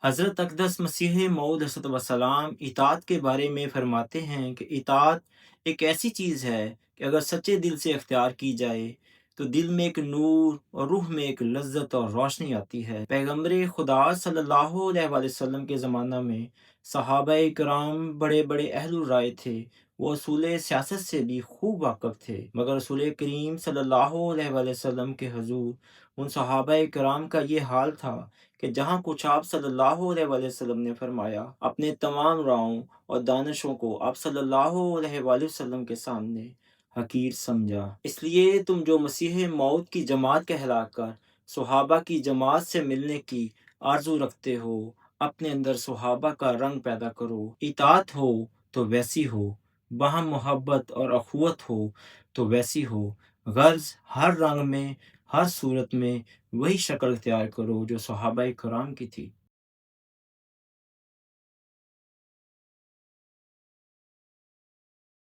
हज़रत अक़दस मसीह मऊद वसलाम इताअत के बारे में फ़रमाते हैं कि इताअत एक ऐसी चीज़ है कि अगर सच्चे दिल से इख्तियार की जाए तो दिल में एक नूर और रूह में एक लज़्ज़त और रोशनी आती है। पैगम्बर खुदा सल्लल्लाहु अलैहि वसल्लम के ज़माना में सहाबाए किराम बड़े-बड़े अहलुर राय थे। वो असूल सियासत से भी खूब वाक़िफ़ थे, मगर रसूल करीम सल्लल्लाहु अलैहि वसल्लम के हुज़ूर उन सहाबाए किराम का ये हाल था कि जहाँ कुछ आप सल्लल्लाहु अलैहि वसल्लम ने फरमाया, अपने तमाम रायों और दानिशों को आप सल्लल्लाहु अलैहि वसल्लम के सामने हकीर समझा। इसलिए तुम जो मसीह मौत की जमात कहलाकर सहाबा की जमात से मिलने की आरज़ू रखते हो, अपने अंदर सहाबा का रंग पैदा करो। इताअत हो तो वैसी हो, बाहम मोहब्बत और अख़ुवत हो तो वैसी हो। ग़र्ज़ हर रंग में, हर सूरत में वही शक्ल इख्तियार करो जो सहाबाए किराम की थी।